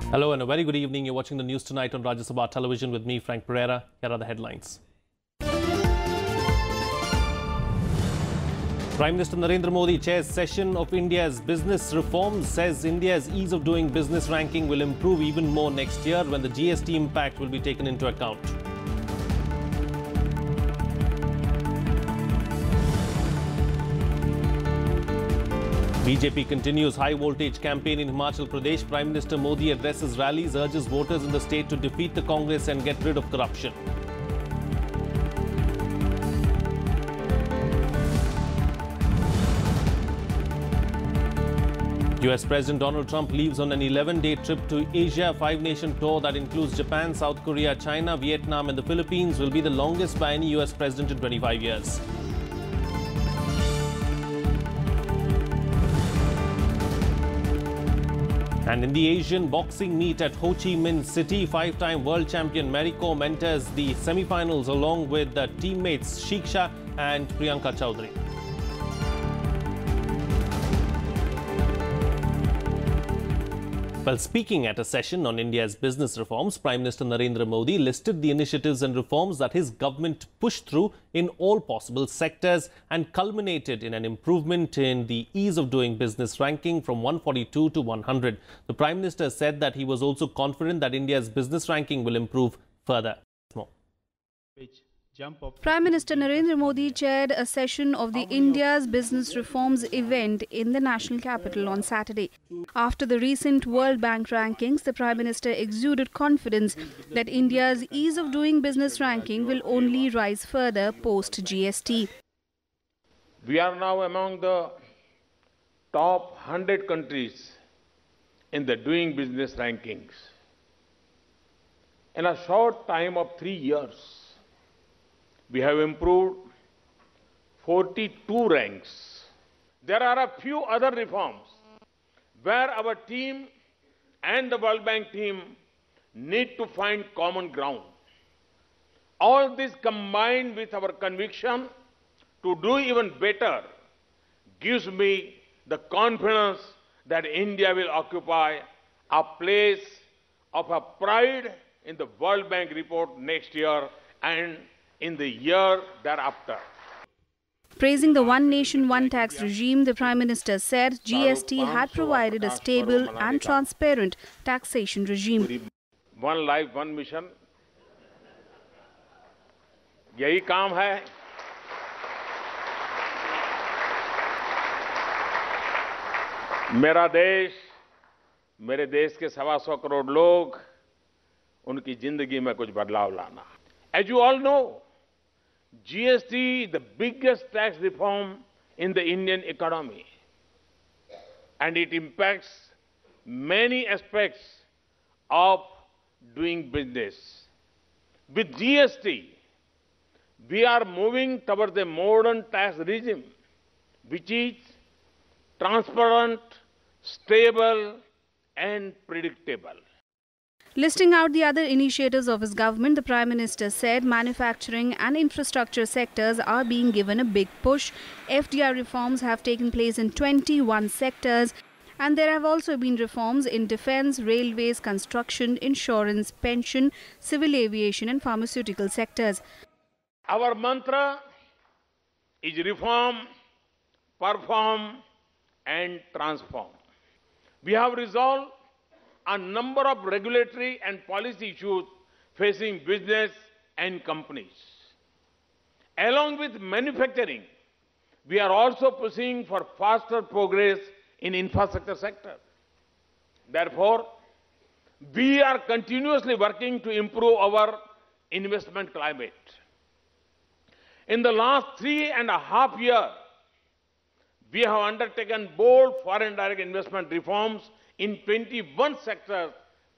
Hello and a very good evening. You're watching the news tonight on Rajya Sabha television with me, Frank Pereira. Here are the headlines. Prime Minister Narendra Modi chairs session of India's business reforms, says India's ease of doing business ranking will improve even more next year when the GST impact will be taken into account. BJP continues high-voltage campaign in Himachal Pradesh. Prime Minister Modi addresses rallies, urges voters in the state to defeat the Congress and get rid of corruption. US President Donald Trump leaves on an 11-day trip to Asia. 5-nation tour that includes Japan, South Korea, China, Vietnam and the Philippines will be the longest by any US president in 25 years. And in the Asian boxing meet at Ho Chi Minh City, 5-time world champion Mary Kom enters the semi-finals along with teammates Shiksha and Priyanka Chaudhary. Well, speaking at a session on India's business reforms, Prime Minister Narendra Modi listed the initiatives and reforms that his government pushed through in all possible sectors and culminated in an improvement in the ease of doing business ranking from 142 to 100. The Prime Minister said that he was also confident that India's business ranking will improve further. Prime Minister Narendra Modi chaired a session of the India's Business Reforms event in the national capital on Saturday. After the recent World Bank rankings, the Prime Minister exuded confidence that India's ease of doing business ranking will only rise further post-GST. We are now among the top 100 countries in the doing business rankings. In a short time of 3 years, we have improved 42 ranks. There are a few other reforms where our team and the World Bank team need to find common ground. All this combined with our conviction to do even better gives me the confidence that India will occupy a place of a pride in the World Bank report next year and in the year thereafter. Praising the One Nation, One Tax regime, the Prime Minister said GST had provided a stable and transparent taxation regime. One life, one mission. यही काम है. मेरा देश, मेरे देश के 125 करोड़ लोग, उनकी जिंदगी में कुछ बदलाव लाना. As you all know, GST is the biggest tax reform in the Indian economy, and it impacts many aspects of doing business. With GST, we are moving towards a modern tax regime, which is transparent, stable, and predictable. Listing out the other initiatives of his government, the Prime Minister said manufacturing and infrastructure sectors are being given a big push. FDI reforms have taken place in 21 sectors, and there have also been reforms in defence, railways, construction, insurance, pension, civil aviation and pharmaceutical sectors. Our mantra is reform, perform and transform. We have resolved a number of regulatory and policy issues facing business and companies. Along with manufacturing, we are also pushing for faster progress in infrastructure sector. Therefore, we are continuously working to improve our investment climate. In the last 3.5 years, we have undertaken bold foreign direct investment reforms in 21 sectors,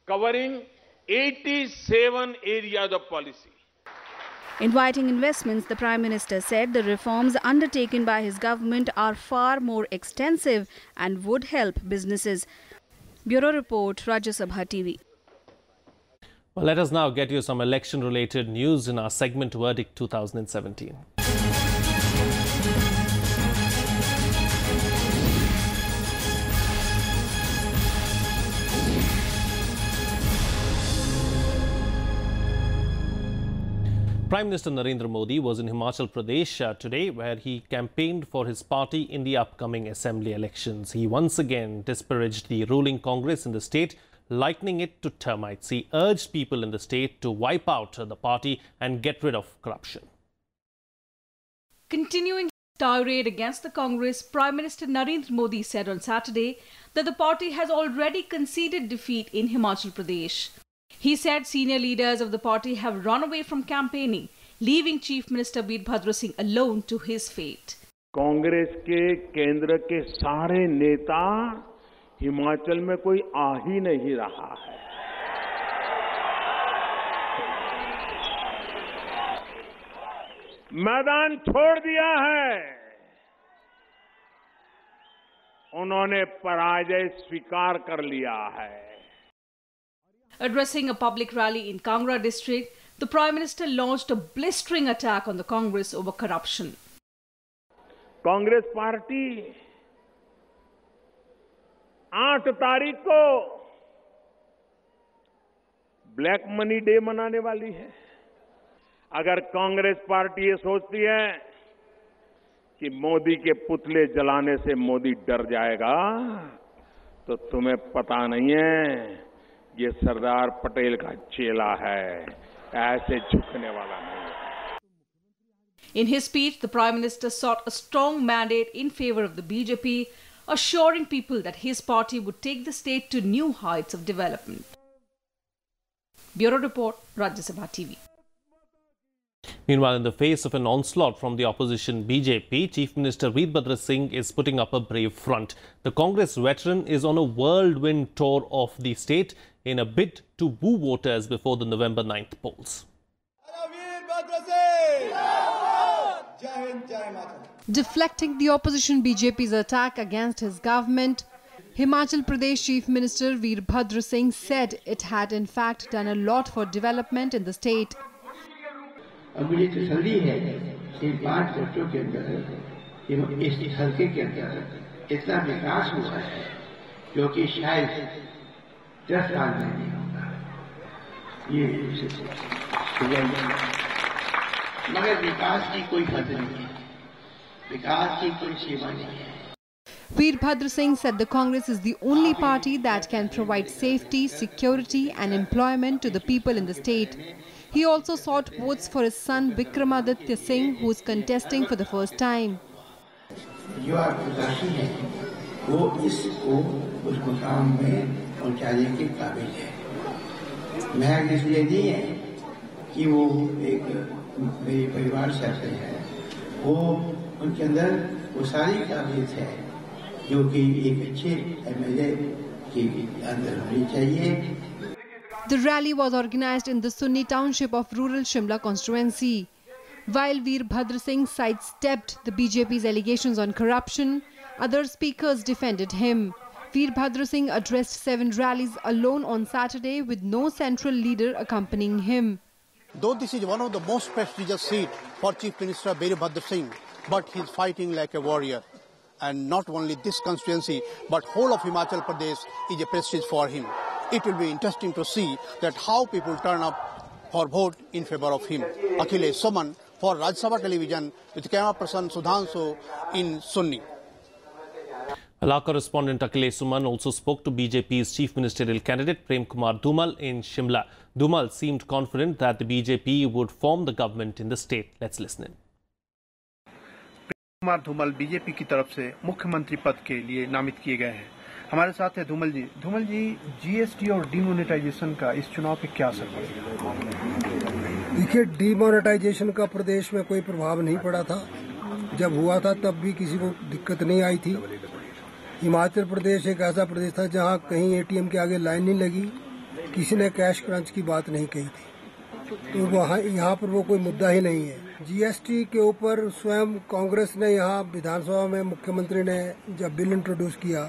covering 87 areas of policy. Inviting investments, the Prime Minister said the reforms undertaken by his government are far more extensive and would help businesses. Bureau Report, Rajya Sabha TV. Well, let us now get you some election-related news in our segment Verdict 2017. Prime Minister Narendra Modi was in Himachal Pradesh today, where he campaigned for his party in the upcoming assembly elections. He once again disparaged the ruling Congress in the state, likening it to termites. He urged people in the state to wipe out the party and get rid of corruption. Continuing his tirade against the Congress, Prime Minister Narendra Modi said on Saturday that the party has already conceded defeat in Himachal Pradesh. He said senior leaders of the party have run away from campaigning, leaving Chief Minister Bharat Singh alone to his fate. Congress के केंद्र के सारे नेता हिमाचल में कोई आ ही नहीं रहा है। मैदान छोड़ दिया है। उन्होंने पराजय स्वीकार कर लिया है। Addressing a public rally in Kangra district, the Prime Minister launched a blistering attack on the Congress over corruption. Congress party 8 तारीख को ब्लैक मनी डे मनाने वाली है। अगर कांग्रेस पार्टी ये सोचती है कि मोदी के पुतले जलाने से मोदी डर जाएगा, तो तुम्हें पता नहीं है ये सरदार पटेल का चेला है, ऐसे झुकने वाला नहीं है। In his speech, the Prime Minister sought a strong mandate in favor of the BJP, assuring people that his party would take the state to new heights of development. Bureau Report, Rajya Sabha TV. Meanwhile, in the face of an onslaught from the opposition BJP, Chief Minister Bharat Singh is putting up a brave front. The Congress veteran is on a whirlwind tour of the state in a bid to woo voters before the November 9th polls. Deflecting the opposition BJP's attack against his government, Himachal Pradesh Chief Minister Bharat Singh said it had in fact done a lot for development in the state. अब मुझे तसल्ली है कि 5 वर्षों के अंदर इस हल्के के अंदर इतना विकास हुआ है जो कि शायद 10 साल में नहीं होगा। ये मगर विकास की कोई हद नहीं है, विकास की कोई सीमा नहीं है। Bharat Singh said the Congress is the only party that can provide safety, security and employment to the people in the state. He also sought votes for his son Vikramaditya Singh, who is contesting for the first time. जो आपराशी है वो इसको उस मुकाम में पहुंचाने के काबिल है। मैं इसलिए नहीं है कि वो एक मेरे परिवार से आते हैं, वो उनके अंदर वो सारी काबिलियत है जो कि एक अच्छे एमएलए के अंदर होनी चाहिए। The rally was organized in the Sunni township of rural Shimla constituency. While Bharat Singh sidestepped the BJP's allegations on corruption, other speakers defended him. Bharat Singh addressed 7 rallies alone on Saturday with no central leader accompanying him. Though this is one of the most prestigious seats for Chief Minister Bharat Singh, but he is fighting like a warrior. And not only this constituency, but whole of Himachal Pradesh is a prestige for him. It will be interesting to see that how people turn up for vote in favor of him. Akhilesh Suman for Rajya Sabha television with camera person Sudhanshu in Sunni. Our correspondent Akhilesh Suman also spoke to BJP's chief ministerial candidate Prem Dhumal in Shimla. Dhumal seemed confident that the BJP would form the government in the state. Let's listen in. Kumar Dhumal BJP की तरफ से मुख्यमंत्री पद के लिए नामित किए गए हैं। हमारे साथ है धूमल जी। धूमल जी, जीएसटी और डीमोनेटाइजेशन का इस चुनाव पे क्या असर पड़ेगा? देखिए, डीमोनेटाइजेशन का प्रदेश में कोई प्रभाव नहीं पड़ा था। जब हुआ था तब भी किसी को दिक्कत नहीं आई थी। हिमाचल प्रदेश एक ऐसा प्रदेश था जहां कहीं एटीएम के आगे लाइन नहीं लगी, किसी ने कैश क्रंच की बात नहीं कही थी, तो वहाँ यहाँ पर वो कोई मुद्दा ही नहीं है। जीएसटी के ऊपर स्वयं कांग्रेस ने यहाँ विधानसभा में मुख्यमंत्री ने जब बिल इंट्रोड्यूस किया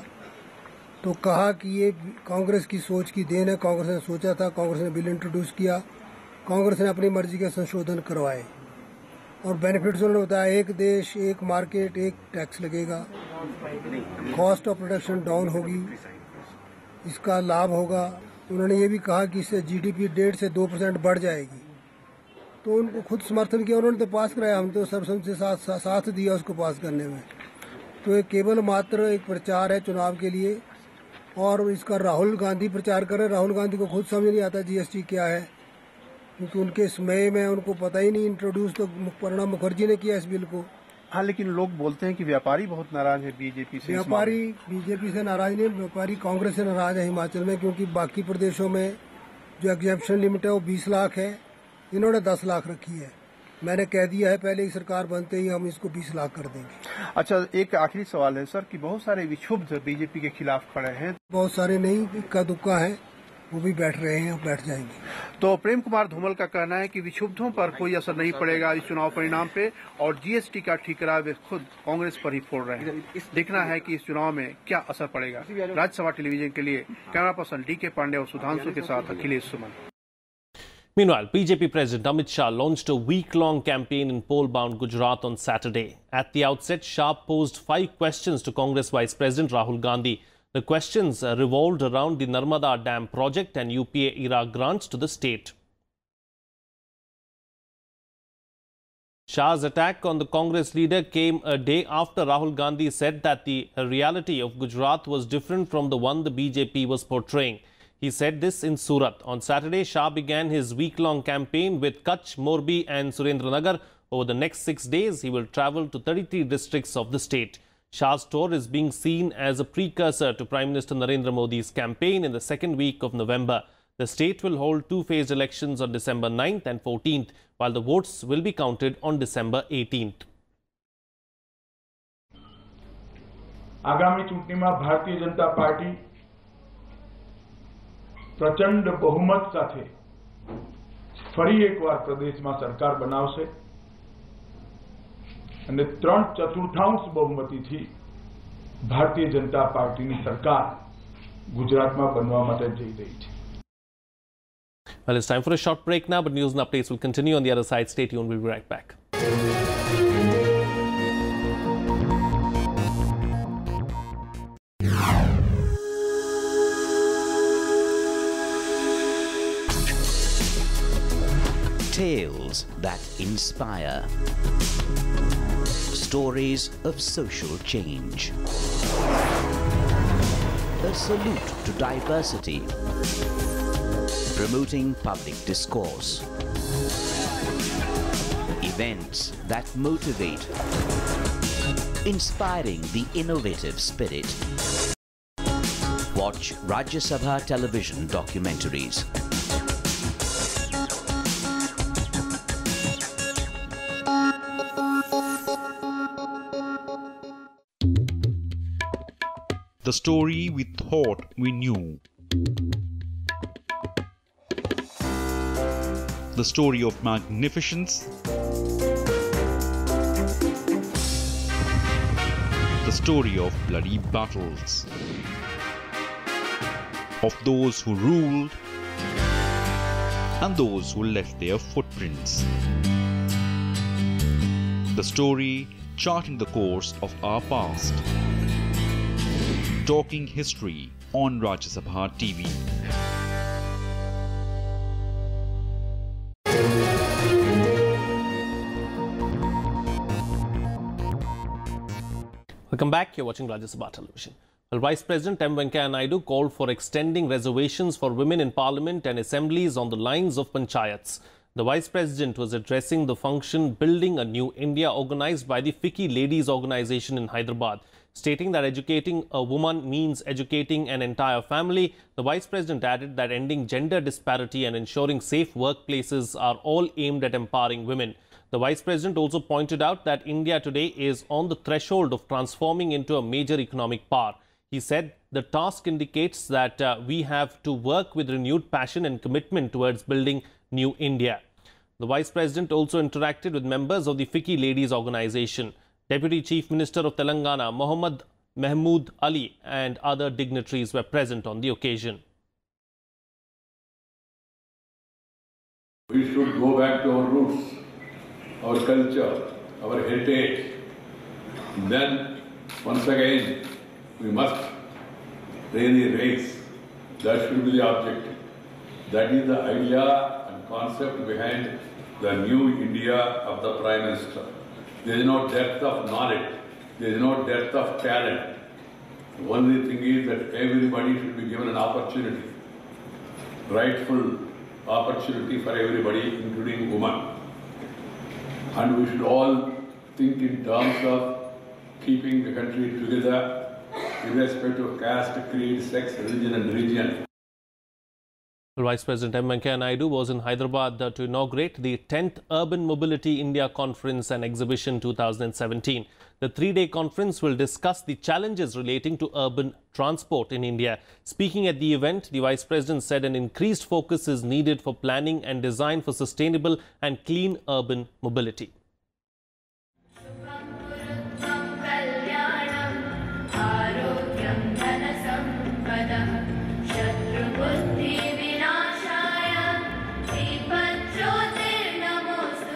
तो कहा कि ये कांग्रेस की सोच की देन है। कांग्रेस ने सोचा था, कांग्रेस ने बिल इंट्रोड्यूस किया, कांग्रेस ने अपनी मर्जी के संशोधन करवाए और बेनिफिट्स उन्होंने बताया, एक देश एक मार्केट एक टैक्स लगेगा, कॉस्ट ऑफ प्रोडक्शन डाउन होगी, इसका लाभ होगा। उन्होंने ये भी कहा कि इससे जीडीपी 1.5 से 2% बढ़ जाएगी। तो उनको खुद समर्थन किया, उन्होंने तो पास कराया, हम तो सर्वसम्मति से साथ दिया उसको पास करने में। तो ये केवल मात्र एक प्रचार है चुनाव के लिए, और इसका राहुल गांधी प्रचार कर रहे हैं। राहुल गांधी को खुद समझ नहीं आता जीएसटी क्या है, क्योंकि उनके समय में उनको पता ही नहीं। इंट्रोड्यूस तो प्रणब मुखर्जी ने किया इस बिल को। हाँ, लेकिन लोग बोलते हैं कि व्यापारी बहुत नाराज है बीजेपी से। व्यापारी बीजेपी से नाराज नहीं, व्यापारी कांग्रेस से नाराज है हिमाचल में, क्योंकि बाकी प्रदेशों में जो एग्जेम्पशन लिमिट है वो 20 लाख है, इन्होंने 10 लाख रखी है। मैंने कह दिया है पहले ही सरकार बनते ही हम इसको 20 लाख कर देंगे। अच्छा, एक आखिरी सवाल है सर कि बहुत सारे विक्षुब्ध बीजेपी के खिलाफ खड़े हैं। बहुत सारे नहीं, इक्का दुक्का है, वो भी बैठ रहे हैं और बैठ जाएंगे। तो प्रेम कुमार धूमल का कहना है कि विक्षुब्धों पर कोई असर नहीं पड़ेगा इस चुनाव परिणाम पे, और जीएसटी का ठीकरा वे खुद कांग्रेस पर ही फोड़ रहे हैं। देखना है कि इस चुनाव में क्या असर पड़ेगा। राज्यसभा टेलीविजन के लिए कैमरा पर्सन डी के पांडे और सुधांशु के साथ अखिलेश सुमन। Meanwhile, BJP President Amit Shah launched a week-long campaign in poll-bound Gujarat on Saturday. At the outset, Shah posed 5 questions to Congress Vice President Rahul Gandhi. The questions revolved around the Narmada Dam project and UPA-era grants to the state. Shah's attack on the Congress leader came a day after Rahul Gandhi said that the reality of Gujarat was different from the one the BJP was portraying. He said this in Surat. On Saturday, Shah began his week-long campaign with Kutch, Morbi and Surendranagar. Over the next 6 days, he will travel to 33 districts of the state. Shah's tour is being seen as a precursor to Prime Minister Narendra Modi's campaign in the second week of November. The state will hold 2-phased elections on December 9th and 14th, while the votes will be counted on December 18th. आगामी चूंटणीमां Bharatiya Janata party प्रचंड बहुमत साथे फरी एकवार प्रदेशમાં સરકાર બનાવશે અને 3/4 બહુમતીથી ભારતીય જનતા પાર્ટીની સરકાર ગુજરાતમાં બનવા માટે જઈ રહી છે. Well, it's time for a short break now, but news and updates will continue on the other side. Stay tuned, we'll be right back. Tales that inspire. Stories of social change. A salute to diversity. Promoting public discourse. Events that motivate. Inspiring the innovative spirit. Watch Rajya Sabha television documentaries. The story we thought we knew. The story of magnificence. The story of bloody battles. Of those who ruled and those who left their footprints. The story charting the course of our past. Talking history on Rajya Sabha TV. Welcome back. You're watching Rajya Sabha television. Well, Vice President M. Naidu called for extending reservations for women in Parliament and assemblies on the lines of panchayats. The Vice President was addressing the function Building a New India organized by the FICCI Ladies Organization in Hyderabad. Stating that educating a woman means educating an entire family, the Vice President added that ending gender disparity and ensuring safe workplaces are all aimed at empowering women. The Vice President also pointed out that India today is on the threshold of transforming into a major economic power. He said the task indicates that we have to work with renewed passion and commitment towards building New India. The Vice President also interacted with members of the FICCI Ladies Organization. Deputy Chief Minister of Telangana, Mohammad Mahmood Ali, and other dignitaries were present on the occasion. We should go back to our roots, our culture, our heritage. Then, once again, we must really raise. That should be the objective. That is the idea and concept behind the new India of the Prime Minister. There is no depth of knowledge. There is no depth of talent. The only thing is that everybody should be given an opportunity, rightful opportunity for everybody, including women. And we should all think in terms of keeping the country together, irrespective of caste, creed, sex, religion and region. Vice President M. Naidu was in Hyderabad to inaugurate the 10th Urban Mobility India Conference and Exhibition 2017. The three-day conference will discuss the challenges relating to urban transport in India. Speaking at the event, the Vice President said an increased focus is needed for planning and design for sustainable and clean urban mobility.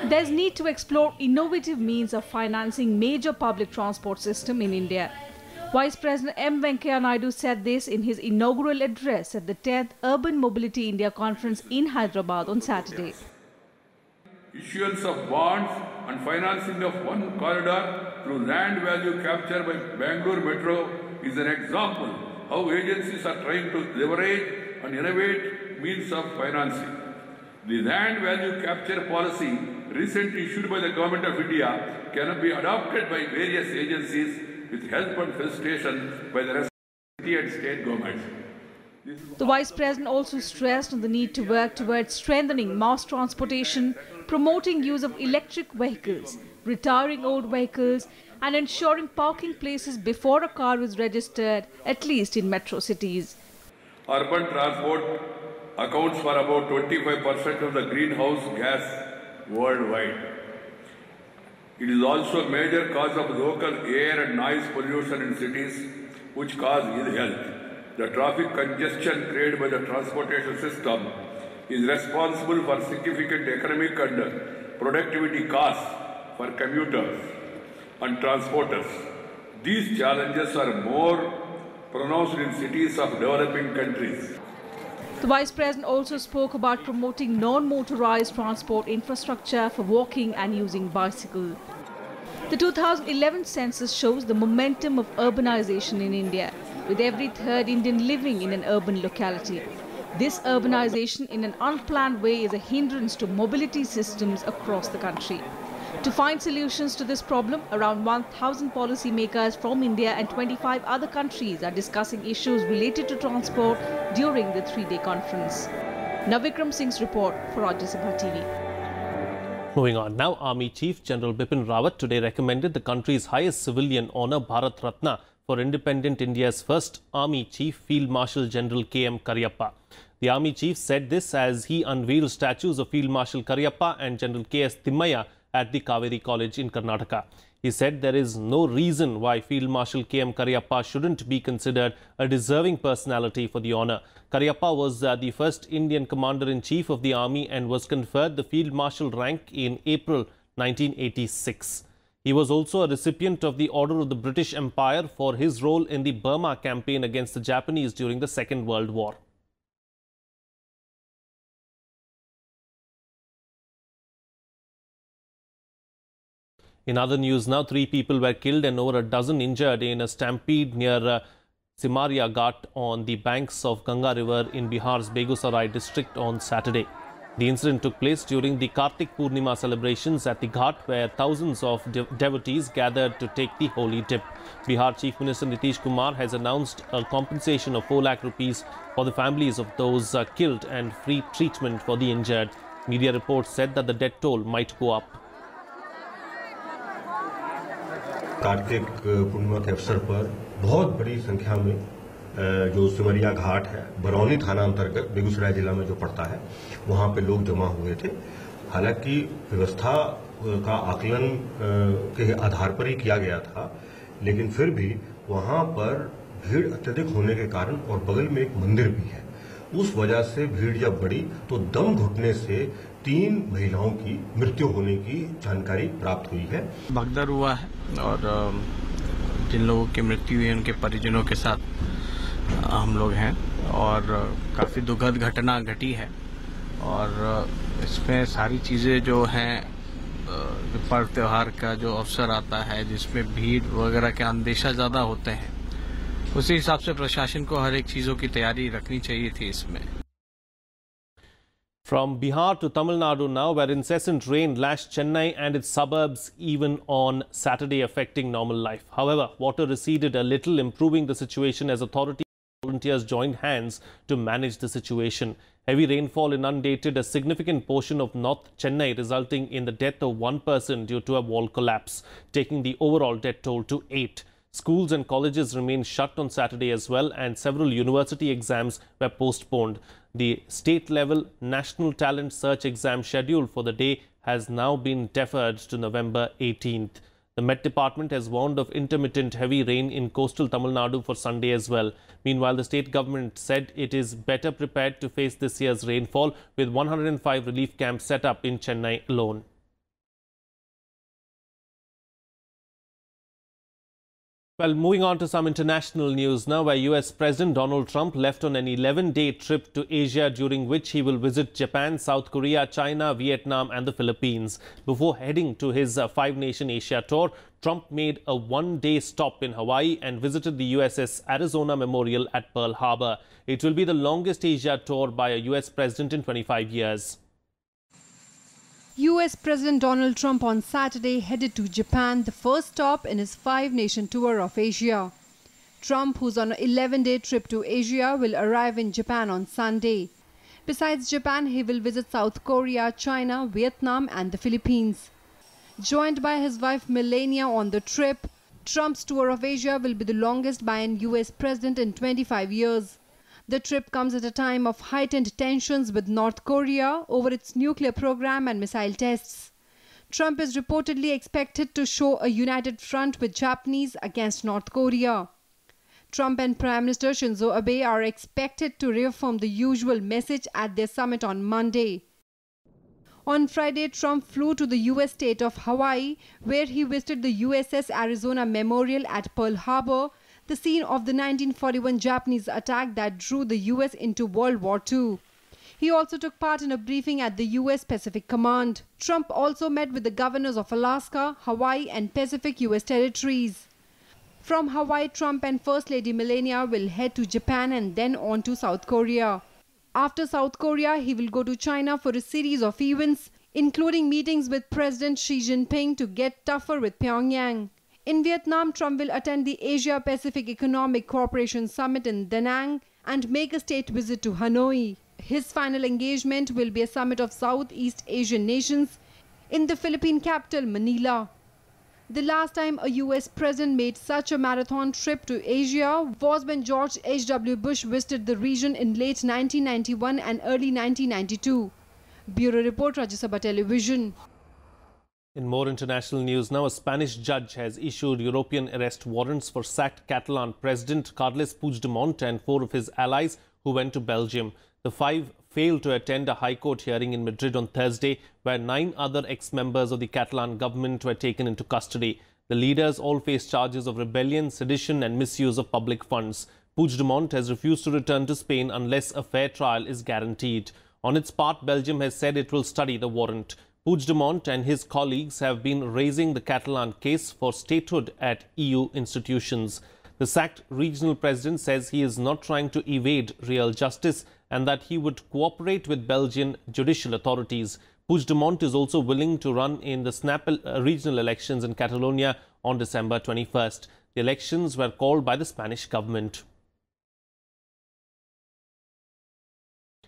There's need to explore innovative means of financing major public transport system in India. Vice President M. Naidu said this in his inaugural address at the 10th Urban Mobility India Conference in Hyderabad on Saturday. Issuance of bonds and financing of one corridor through land value capture by Bangalore Metro is an example how agencies are trying to leverage and innovate means of financing. The land value capture policy recently issued by the Government of India can be adopted by various agencies with help and facilitation by the rest of the and state governments. The Vice President also stressed on the need to work towards strengthening mass transportation, promoting use of electric vehicles, retiring old vehicles and ensuring parking places before a car is registered, at least in metro cities. Urban transport accounts for about 25% of the greenhouse gas worldwide. It is also a major cause of local air and noise pollution in cities, which cause ill health. The traffic congestion created by the transportation system is responsible for significant economic and productivity costs for commuters and transporters. These challenges are more pronounced in cities of developing countries. The Vice President also spoke about promoting non-motorized transport infrastructure for walking and using bicycle. The 2011 census shows the momentum of urbanization in India, with every third Indian living in an urban locality. This urbanization in an unplanned way is a hindrance to mobility systems across the country. To find solutions to this problem, around 1,000 policymakers from India and 25 other countries are discussing issues related to transport during the three-day conference. Navikram Singh's report for Rajya Sabha TV. Moving on now, Army Chief General Bipin Rawat today recommended the country's highest civilian honour, Bharat Ratna, for independent India's first Army Chief, Field Marshal General KM Karyappa. The Army Chief said this as he unveiled statues of Field Marshal Karyappa and General K.S. Thimmaiah at the Kaveri College in Karnataka. He said there is no reason why Field Marshal KM Karyappa shouldn't be considered a deserving personality for the honour. Karyappa was the first Indian Commander-in-Chief of the Army and was conferred the Field Marshal rank in April 1986. He was also a recipient of the Order of the British Empire for his role in the Burma campaign against the Japanese during the Second World War. In other news now, 3 people were killed and over a dozen injured in a stampede near Simaria Ghat on the banks of Ganga River in Bihar's Begusarai district on Saturday. The incident took place during the Kartik Purnima celebrations at the Ghat, where thousands of devotees gathered to take the holy dip. Bihar Chief Minister Nitish Kumar has announced a compensation of 4 lakh rupees for the families of those killed and free treatment for the injured. Media reports said that the death toll might go up. Kartik Purnima के अवसर पर बहुत बड़ी संख्या में जो सिमरिया घाट है, बरौनी थाना अंतर्गत बेगूसराय जिला में जो पड़ता है, वहां पे लोग जमा हुए थे। हालांकि व्यवस्था का आकलन के आधार पर ही किया गया था, लेकिन फिर भी वहां पर भीड़ अत्यधिक होने के कारण और बगल में एक मंदिर भी है, उस वजह से भीड़ जब बढ़ी तो दम घुटने से 3 महिलाओं की मृत्यु होने की जानकारी प्राप्त हुई है। भगदड़ हुआ है और जिन लोगों की मृत्यु हुई उनके परिजनों के साथ हम लोग हैं और काफी दुखद घटना घटी है और इसमें सारी चीज़ें जो हैं पर्व त्यौहार का जो अवसर आता है जिसमें भीड़ वगैरह के अंदेशा ज़्यादा होते हैं, उसी हिसाब से प्रशासन को हर एक चीज़ों की तैयारी रखनी चाहिए थी इसमें। From Bihar to Tamil Nadu now, where incessant rain lashed Chennai and its suburbs even on Saturday, affecting normal life. However, water receded a little, improving the situation as authorities and volunteers joined hands to manage the situation. Heavy rainfall inundated a significant portion of North Chennai, resulting in the death of one person due to a wall collapse, taking the overall death toll to 8. Schools and colleges remained shut on Saturday as well, and several university exams were postponed. The state-level National Talent Search exam schedule for the day has now been deferred to November 18th. The Met Department has warned of intermittent heavy rain in coastal Tamil Nadu for Sunday as well. Meanwhile, the state government said it is better prepared to face this year's rainfall, with 105 relief camps set up in Chennai alone. Well, moving on to some international news now, where US President Donald Trump left on an 11-day trip to Asia, during which he will visit Japan, South Korea, China, Vietnam and the Philippines. Before heading to his five-nation Asia tour, Trump made a one-day stop in Hawaii and visited the USS Arizona Memorial at Pearl Harbor. It will be the longest Asia tour by a US president in 25 years. US President Donald Trump on Saturday headed to Japan, the first stop in his five-nation tour of Asia. Trump, who's on an 11-day trip to Asia, will arrive in Japan on Sunday. Besides Japan, he will visit South Korea, China, Vietnam and the Philippines. Joined by his wife Melania on the trip, Trump's tour of Asia will be the longest by an US president in 25 years. The trip comes at a time of heightened tensions with North Korea over its nuclear program and missile tests. Trump is reportedly expected to show a united front with Japanese against North Korea. Trump and Prime Minister Shinzo Abe are expected to reaffirm the usual message at their summit on Monday. On Friday, Trump flew to the US state of Hawaii, where he visited the USS Arizona Memorial at Pearl Harbor, the scene of the 1941 Japanese attack that drew the US into World War II. He also took part in a briefing at the US Pacific Command. Trump also met with the governors of Alaska, Hawaii and Pacific US territories. From Hawaii, Trump and First Lady Melania will head to Japan and then on to South Korea. After South Korea, he will go to China for a series of events, including meetings with President Xi Jinping to get tougher with Pyongyang. In Vietnam, Trump will attend the Asia-Pacific Economic Cooperation Summit in Da Nang and make a state visit to Hanoi. His final engagement will be a summit of Southeast Asian nations in the Philippine capital, Manila. The last time a US president made such a marathon trip to Asia was when George H.W. Bush visited the region in late 1991 and early 1992. Bureau Report, Rajya Sabha Television. In more international news now, a Spanish judge has issued European arrest warrants for sacked Catalan President Carles Puigdemont and 4 of his allies who went to Belgium. The 5 failed to attend a High Court hearing in Madrid on Thursday, where 9 other ex-members of the Catalan government were taken into custody. The leaders all face charges of rebellion, sedition and misuse of public funds. Puigdemont has refused to return to Spain unless a fair trial is guaranteed. On its part, Belgium has said it will study the warrant. Puigdemont and his colleagues have been raising the Catalan case for statehood at EU institutions. The sacked regional president says he is not trying to evade real justice and that he would cooperate with Belgian judicial authorities. Puigdemont is also willing to run in the snap regional elections in Catalonia on December 21st. The elections were called by the Spanish government.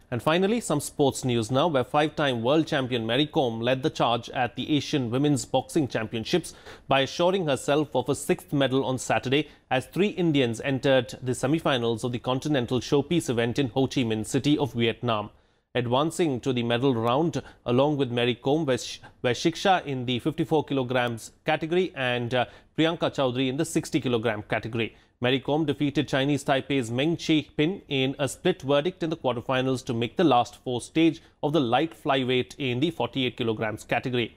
And finally, some sports news now, where 5-time world champion Mary Kom led the charge at the Asian Women's Boxing Championships by assuring herself of a 6th medal on Saturday, as 3 Indians entered the semi-finals of the Continental Showpiece event in Ho Chi Minh City of Vietnam. Advancing to the medal round along with Mary Kom were Shiksha in the 54 kilograms category and Priyanka Chaudhary in the 60 kilogram category. Mary Kom defeated Chinese Taipei's Meng Chi-pin in a split verdict in the quarterfinals to make the last 4 stage of the light flyweight in the 48 kilograms category.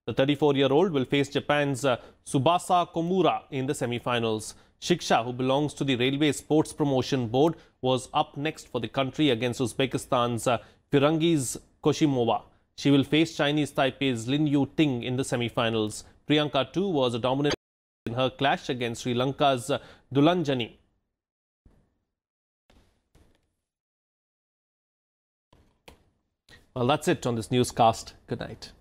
The 34-year-old will face Japan's Tsubasa Komura in the semi-finals. Shiksha, who belongs to the Railway Sports Promotion Board, was up next for the country against Uzbekistan's Firangiz Koshimova. She will face Chinese Taipei's Lin Yu-ting in the semi-finals. Priyanka too was a dominant in her clash against Sri Lanka's Dulanjani. Well, that's it on this newscast. Good night.